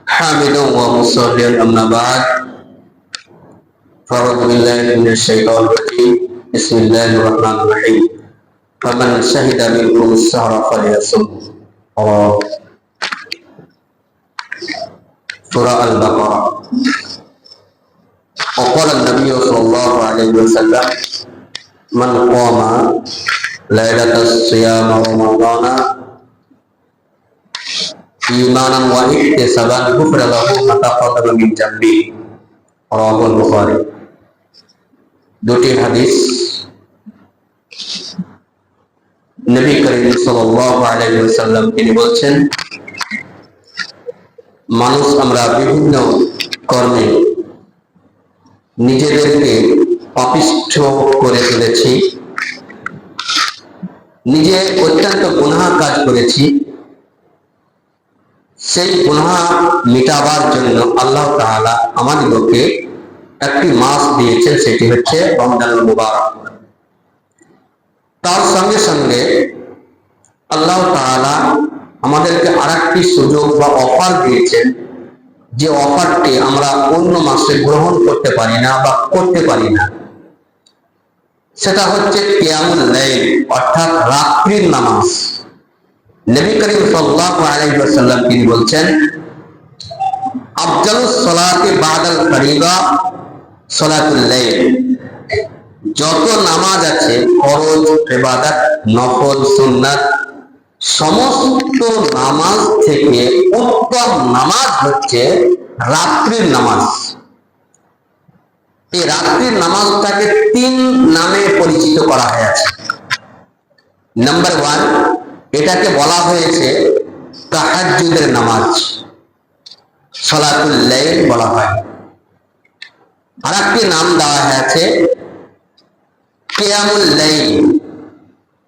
حامدا ومصليا أما بعد فأعوذ بالله من الشيطان الرجيم بسم الله الرحمن الرحيم فمن شهد منكم الشهر فليصم سورة البقرة وقال النبي صلى الله عليه وسلم من قام ليلة الصيام رمضان إيمانا واحتسابا غفر له ما تقدم من ذنبه رواه البخاري দুটি হাদিস নবী করিম সাল্লাল্লাহু আলাইহি ওয়াসাল্লাম তিনি বলছেন মানুষ আমরা বিভিন্ন কর্মে নিজেদেরকে পাপিষ্ঠ করে ফেলেছি, নিজে অত্যন্ত গুনাহ কাজ করেছি। সেই গুনাহ মিটাবার জন্য আল্লাহ তাআলা আমাদেরকে একটি মাস দিয়েছেন, সেটি হচ্ছে রমজানুল মুবারক। তার সঙ্গে সঙ্গে আল্লাহ তাআলা আমাদেরকে আরেকটি সুযোগ বা অফার দিয়েছেন, যে অফারটি আমরা অন্য মাসে গ্রহণ করতে পারি না বা করতে পারি না। সেটা হচ্ছে কিয়ামুল লাইল, অর্থাৎ রাত্রির নামাজ। নবী করিম সাল্লাল্লাহু আলাইহি ওয়াসাল্লাম তিনি বলছেন আফজালুস সালাতি বাদাল ফরিদা সালাতুল লাইল। যত নামাজ আছে ফরজ, ইবাদত, নফল, সুন্নাত, সমস্ত নামাজ থেকে উত্তম নামাজ হচ্ছে রাত্রির নামাজ। এই রাত্রির নামাজটাকে তিন নামে পরিচিত করা হয়েছে। নাম্বার 1, এটাকে বলা হয়েছে তাহাজ্জুদের নামাজ, সালাতুল লাইল বলা হয়। আরেকটি নাম দেওয়া হয়েছে কিয়ামুল লাইল,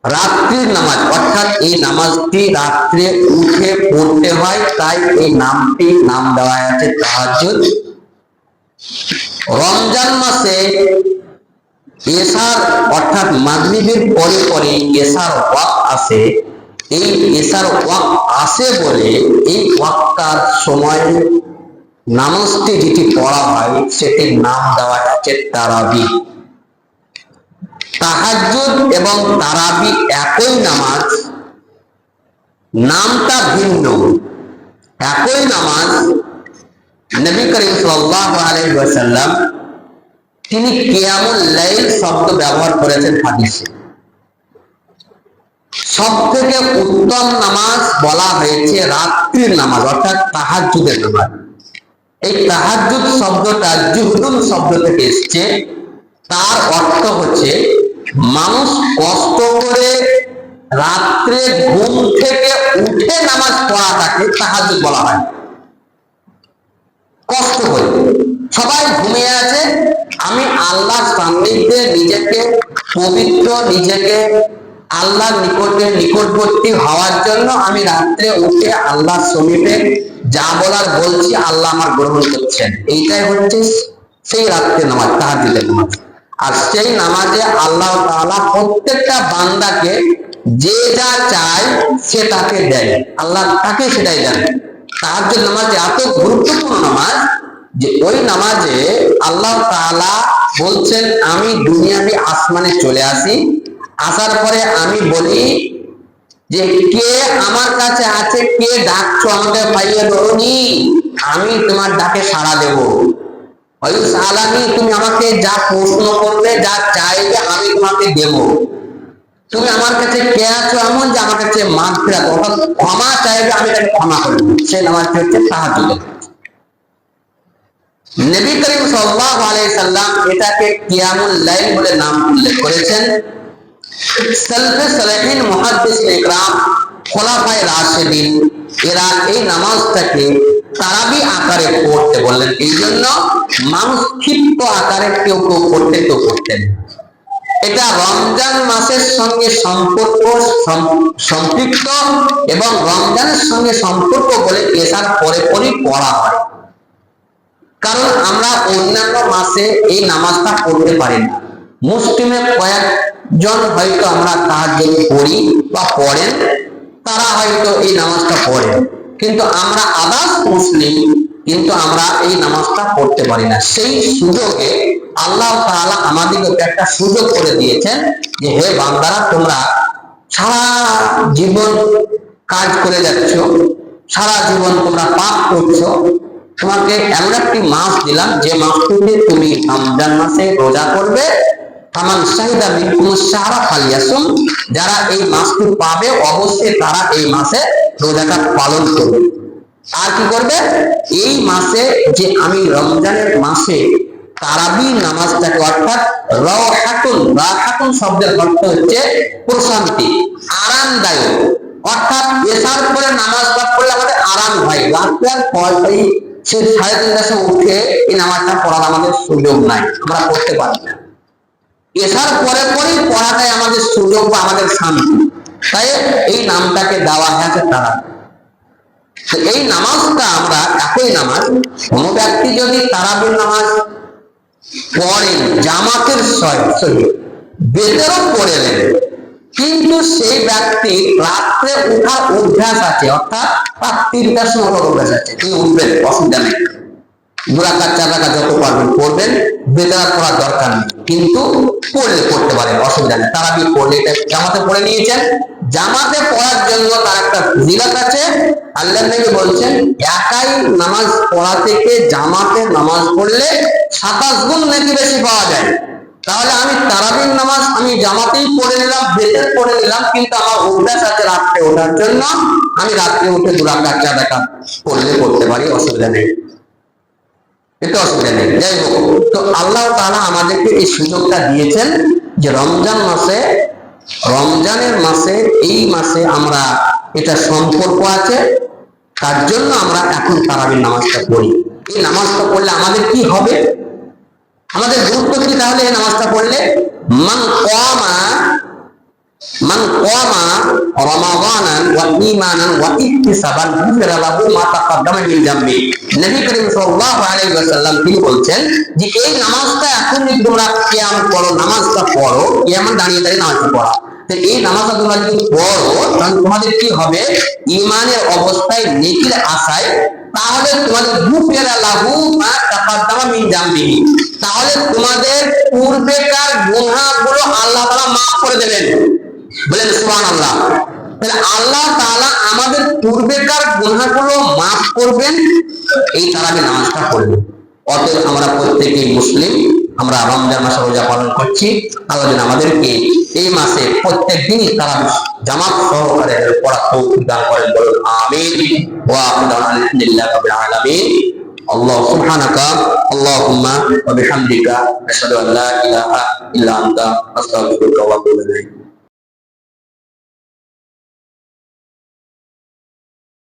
রাত্রির নামাজ, অর্থাৎ এই নামাজটি রাত্রে উঠে পড়তে হয়, তাই এই নাম দেওয়া হয়েছে তাহাজ্জুদ। রমজান মাসে এশার অর্থাৎ মাগরিবের পরে পরে এশার ওয়াক্ত আসে। এই এশার ওয়াক্ত আসে বলে এই ওয়াক্তটার সময় নামাজটি যেটি পড়া হয় সেটির নাম দেওয়া হচ্ছে তারাবি। তাহাজ্জুদ এবং তারাবি একই নামাজ, নামটা ভিন্ন। একই নামাজ নবী করিম সাল্লাল্লাহু আলাইহি ওয়াসাল্লাম তিনি কিয়ামুল লাইল শব্দ ব্যবহার করেছেন হাদিসে। সবথেকে উত্তম নামাজ বলা হয়েছে রাত্রির নামাজ, অর্থাৎ তাহাজ্জুদের নামাজ। এই তাহাজ্জুদ শব্দটা জুহদুন শব্দ থেকে এসেছে। তার অর্থ হচ্ছে মানুষ কষ্ট করে রাত্রে ঘুম থেকে উঠে নামাজ পড়াটাকে তাহাজ্জুদ বলা হয়। কষ্ট করে সবাই ঘুমিয়ে আছে, আমি আল্লাহর সান্নিধ্যে নিজেকে পবিত্র, নিজেকে আল্লাহর নিকটবর্তী হওয়ার জন্য আমি রাত্রে উঠে আল্লাহর সমীপে যা বলার বলছি, আল্লাহ আমার গ্রহণ করছেন। এইটাই হচ্ছে সেই রাত্রে নামাজ, তাহাজ্জুদের নামাজ। আর সেই নামাজে আল্লাহ তাআলা প্রত্যেকটা বান্দাকে যে যা চায় সে তাকে দেয়, আল্লাহ তাকে সেটাই দেন। তাহাজ্জুদ নামাজ এত গুরুত্বপূর্ণ নামাজ যে ওই নামাজে আল্লাহ তাআলা বলছেন আমি দুনিয়াবি আসমানে চলে আসি, আসার পরে আমি বলি যে কে আমার কাছে আছে, কে ডাকছো আমাকে পাইয়ে ধরুনি, আমি তোমার ডাকে সাড়া দেব। ওয়াইসালানি, তুমি আমাকে যা প্রশ্ন করবে, যা চাইবে আমি তোমাকে দেব। তুমি আমার কাছে কে আছো এমন যে আমার কাছে মাগফিরাত অর্থাৎ ক্ষমা চাইবে, আমি তাকে ক্ষমা করব। সেই নামাজটি হচ্ছে তাহাজ্জুদ। নবী করিম সাল্লাল্লাহু আলাইহি সাল্লাম এটাকে কিয়ামুল লাইল বলে নাম উল্লেখ করেছেন। সালফে সালেহিন মুহাদ্দিসিন ইকরাম, খোলাফায়ে রাশিদিন, এরা এই নামাজটাকে তারাবি আকারে পড়তে বললেন। এই জন্য মানুষ ক্ষিপ্ত আকারে কেউ কেউ পড়তে, কেউ পড়তেন। এটা রমজান মাসের সঙ্গে সম্পৃক্ত এবং রমজানের সঙ্গে সম্পর্ক বলে এসার পরে পরে পড়া হয়। কারণ আমরা অন্যান্য মাসে এই নামাজটা পড়তে পারি না। মুসলিমে কয়েকজন হয়তো আমরা তাহাজ্জুদ পড়ি বা পড়েন, তারা হয়তো এই নামাজটা পড়ে, কিন্তু আমরা আদার্স মুসলিম কিন্তু আমরা এই নামাজটা পড়তে পারি না। সেই সুযোগে আল্লাহ তাআলা আমাদেরকে একটা সুযোগ করে দিয়েছেন যে হে বান্দারা, তোমরা সারা জীবন কাজ করে যাচ্ছ, সারা জীবন তোমরা পাপ করছো, তোমাকে এমন একটি মাস দিলাম যে মাসটিতে তুমি রমজান মাসে রোজা করবে। ফামান শাহিদা মিনকুমুশ শাহরা ফালিয়াসুম, যারা এই মাসটি পাবে অবশ্যই তারা এই মাসে রোজাটা পালন করবে। আর কি করবে? এই মাসে যে আমি রমজানের মাসে তারাবি নামাজটাকে, অর্থাৎ রাহাতুন শব্দের অর্থ হচ্ছে প্রশান্তি, আরামদায়ক, অর্থাৎ এসার পরে নামাজটা পড়লে আমাদের আরাম হয়। রাত্রের পর সে 3:30টার সময় উঠে এই নামাজটা পড়ার আমাদের সুযোগ নাই, আমরা পড়তে পারি না। এসার পরে পরেই পড়াটাই আমাদের সুযোগ বা আমাদের শান্তি, তাই এই নামটাকে দেওয়া হয়েছে তারা। এই নামাজটা আমরা একই নামাজ, কোন ব্যক্তি যদি তারাবির নামাজ পড়েন জামাতের সহিত বেতেরও পড়ে নেন, কিন্তু সেই ব্যক্তি রাত্রে উঠার অভ্যাস আছে, অর্থাৎ রাত 3টার সময় অভ্যাস আছে, তিনি উঠবেন, অসুবিধা নেই, 2 রাকাত 4 রাকাত যত পারবেন পড়বেন, বেতেরা পড়ার দরকার নেই, কিন্তু পড়তে পারেন, অসুবিধা নেই। তারাবি পড়লে এটা জামাতে পড়ে নিয়েছেন, জামাতে পড়ার জন্য তার একটা ফজিলত আছে। আল্লাহ নবী বলছেন একাই নামাজ পড়া থেকে জামাতে নামাজ পড়লে 27 গুণ নেকি বেশি পাওয়া যায়। তাহলে আমি তারাবির নামাজ আমি জামাতেই পড়ে নিলাম, বেতের পড়ে নিলাম, কিন্তু আমার অভ্যাস আছে রাত্রে ওঠার জন্য, আমি রাত্রে উঠে 2 রাকাত 4 রাকাত পড়তে পারি, অসুবিধা নেই, এটা অসুবিধা নেই। যাই হোক, তো আল্লাহ তাআলা আমাদেরকে এই সুযোগটা দিয়েছেন যে রমজান মাসে, রমজানের মাসে, এই মাসে আমরা এটা সম্পর্ক আছে, তার জন্য আমরা এখন তারাবির নামাজটা পড়ি। এই নামাজটা পড়লে আমাদের কি হবে, আমাদের গুরুত্ব কি? তাহলে এই নামাজটা পড়লে মান কামা রমাদানান ওয়া ঈমানান ওয়া ইহতিসাবান গুফিরা লাহু মা তাকাদ্দামা মিন যামবি। নবী করিম সাল্লাল্লাহু আলাইহি ওয়াসাল্লাম তিনি বলছেন যে এই নামাজটা এখন যদি তোমরা কিয়াম করো, নামাজটা পড়ো, কিয়ামে দাঁড়িয়ে দাঁড়িয়ে নামাজটা পড়া, তো এই নামাজটা তোমরা যদি পড়ো তাহলে তোমাদের কি হবে? ঈমানের অবস্থায়, নেকির আশায়, তাহলে তোমাদের গুফিরা লাহু মা তাকাদ্দামা মিন যামবি, তাহলে তোমাদের পূর্বেকার গুনাহগুলো আল্লাহ তাআলা মাফ করে দেবেন। বলেন সুবহানাল্লাহ। তাহলে আল্লাহ তাআলা আমাদের পূর্বেকার গুনাহগুলো মাফ করবেন এই তারাবি নামাজটা পড়লে। অতএব আমরা প্রত্যেকই মুসলিম, আমরা রমজান মাসে রোজা পালন করছি, আল্লাহ যেন আমাদেরকে এই মাসে প্রত্যেক দিনই তারাবি জামাত সহকারে পড়া তৌফিক দান করেন, বলুন আমিন। ওয়া আলহামদুলিল্লাহি রাব্বিল আলামিন। আল্লাহ সুবহানাকা আল্লাহুম্মা ওয়া বিহামদিকা আশহাদু আল্লা ইলাহা ইল্লা আনতা আস্তাগফিরুকা ওয়া আতুবু ইলাইক।